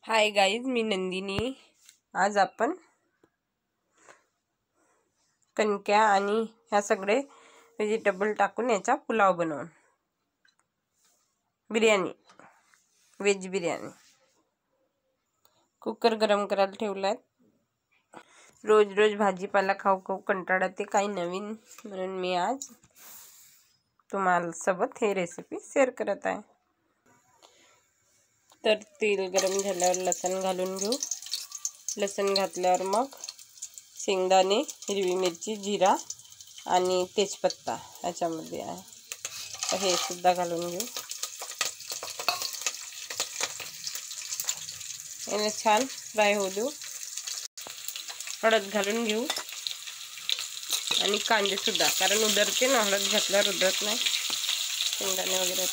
Hi guys, मी नंदिनी। आज आपण कणक्या आणि ह्या सगळे व्हेजिटेबल टाकून याचा पुलाव बनवून बिर्याणी, व्हेज बिर्याणी। कुकर गरम करायला ठेवलाय। रोज रोज भाजीपाला खाऊ खाऊ कंटाळा येते, काही नवीन म्हणून मी आज तुम्हाला सोबत हे रेसिपी शेअर करत आहे। तर तेल गरम झाल्यावर लसूण घालून घेऊ। लसूण घातल्यावर मग शेंगदाणे, हिरवी मिरची, जिरा आणि तेजपत्ता याच्यामध्ये आहे, हे सुद्धा घालून घेऊ। याने छान फ्राय होऊ देऊ। हळद घालून घेऊ आणि कांदे सुद्धा, कारण उडरते ना, हळद घातल्यावर उडत नाही शेंगदाणे वगैरे।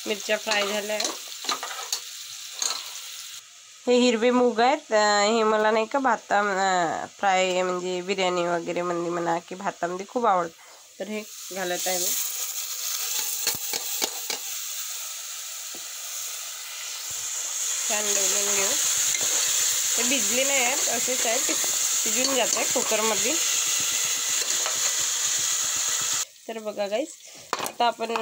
मिरच्या फ्राय झाल्या। हे हिरवे मूग आहेत, हे मला नाही का फ्राय म्हणजे बिर्याणी वगैरे मध्ये म्हणा की भातामध्ये खूप आवडतं, तर हे घालत आहे मी। छान डवलून घेऊ। ते भिजले नाही आहेत, असेच आहे, ते शिजून जाते कुकरमध्ये। तर बघा गाईस, आता आपण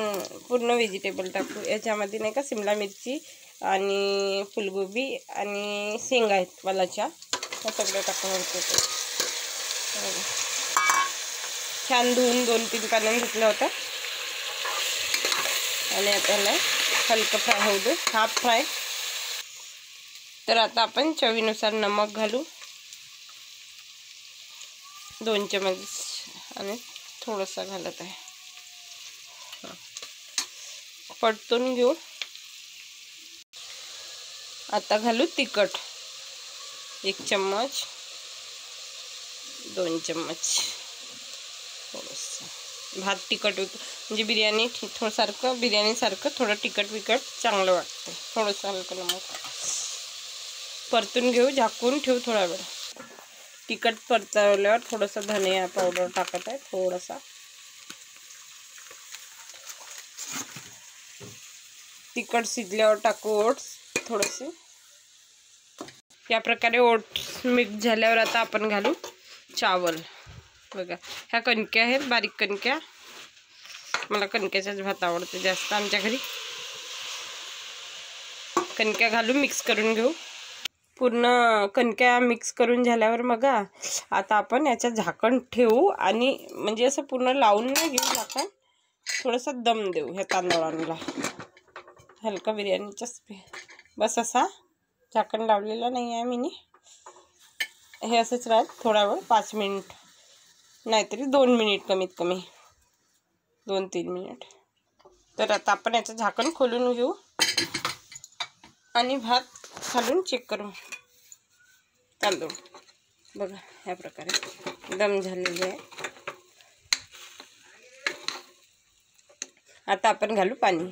पूर्ण व्हेजिटेबल टाकू याच्यामध्ये, नाही का, शिमला मिरची आणि फुलगोबी आणि शेंगा आहेत वालाच्या, हे सगळं टाकून घेतो। छान धुवून 2-3 पाण्याने धुतलं होतं आणि आता हलकं फ्राय होऊ दे, हाफ फ्राय। तर आता आपण चवीनुसार नमक घालू, 2 चमच, आणि थोडंसं घालत आहे। परतून घेऊ। आता घालू तिखट, 1 चम्मच, 2 चम्मच, थोडंसं। भात तिखट होतं म्हणजे बिर्याणी थोडंसारखं, बिर्याणीसारखं थोडं तिखट चांगलं वाटतं। थोडंसं हलकं नमक परतून घेऊ, झाकून ठेवू थोडा वेळ। तिखट परतवल्यावर थोडंसं धनिया पावडर टाकत आहे, थोडासा। तिखट शिजल्यावर टाकू ओट्स थोडेसे। या प्रकारे ओट्स मिक्स झाल्यावर आता आपण घालू चावल। बघा, ह्या कणक्या आहेत, बारीक कणक्या। मला कणक्याचाच भात आवडतो जास्त आमच्या घरी। कणक्या घालून मिक्स करून घेऊ। पूर्ण कणक्या मिक्स करून झाल्यावर मग आता आपण याचं झाकण ठेवू, आणि म्हणजे असं पूर्ण लावून नाही घेऊ झाकण, थोडंसं दम देऊ ह्या तांदळांना। हलका बिर्याणीचाच बस असा, झाकण लावलेलं नाही आहे मी। हे असंच राहत थोडा वेळ, 5 मिनिट, नाहीतरी 2 मिनिट, कमीत कमी 2-3 मिनिट। तर आता आपण याचं झाकण खोलून घेऊ आणि भात घालून चेक करू। तांदूळ बघा ह्या प्रकारे दम झालेले आहे। आता आपण घालू पाणी।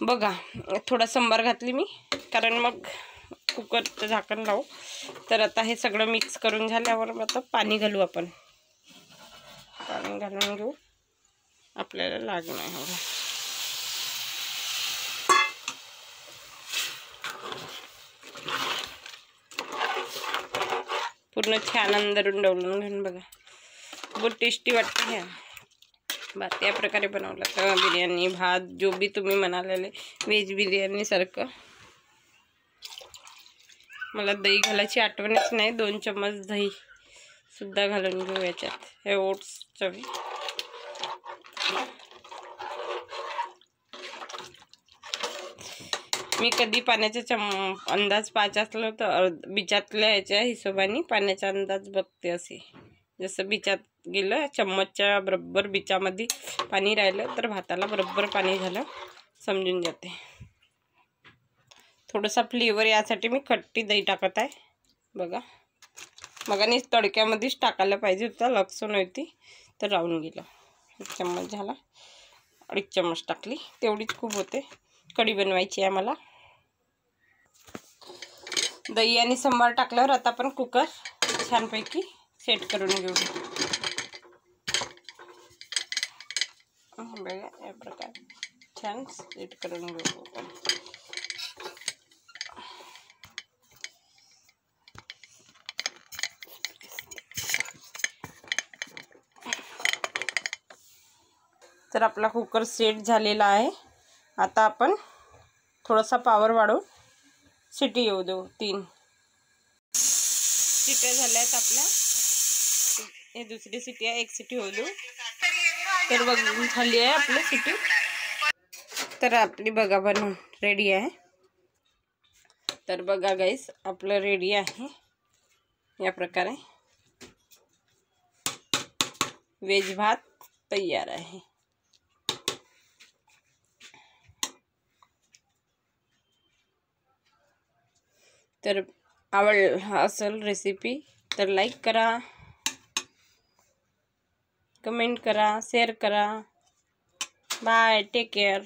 बघा, थोडा संबार घातली मी, कारण मग कुकरचं झाकण लावू। तर आता हे सगळं मिक्स करून झाल्यावर आता पाणी घालू आपण। पाणी घालून घेऊ, आपल्याला लागणार एवढं। पूर्ण छान अंदरून डवलून घेऊन बघा, बहुत टेस्टी वाटते ह्या भात। या प्रकारे बनवला तर बिर्याणी, भात, जो भी तुम्ही म्हणालेले व्हेज बिर्याणी सारखं। मला दही घालायची आठवणच नाही, 2 चम्मच दही सुद्धा घालून घेऊ याच्यात। हे ओट्स चवी, मी कधी पाण्याचा अंदाज पाच असलं तर बिचातल्या याच्या हिशोबाने पाण्याचा अंदाज बघते असे। जसं बिचात गेलं, चम्मचच्या बरोबर बिचामध्ये पाणी राहिलं तर भाताला बरोबर पाणी झालं समजून जाते। थोडासा फ्लेवर यासाठी मी खट्टी दही टाकत आहे। बघा, मगाने तडक्यामध्येच टाकायला पाहिजे होतं, लक्षण होती तर राहून गेलं। 1 चम्मच झाला, 2.5 चम्मच टाकली, तेवढीच खूप होते। कढी बनवायची आहे मला। दही आणि संबार टाकल्यावर आता आपण कुकर छानपैकी सेट करून घेऊ। बघा या प्रकारे छान सेट करून घेऊ आपण. तर आपला कुकर सेट झालेला आहे. आता आपण थोडासा पॉवर वाढवून शिटी येऊ देऊ. 3 शिट्या झाल्या आहेत आपल्या. हे दुसरी शिटी आहे, 1 शिटी होऊ देऊ. तर बघ झाली आहे आपली शिटी. तर आपली बघा बनवून रेडी आहे. तर बघा गाईस आपलं रेडी आहे. या प्रकारे वेज भात तयार आहे. तर आवडला असेल रेसिपी तर लाईक करा, कमेंट करा, शेअर करा. Bye, take care.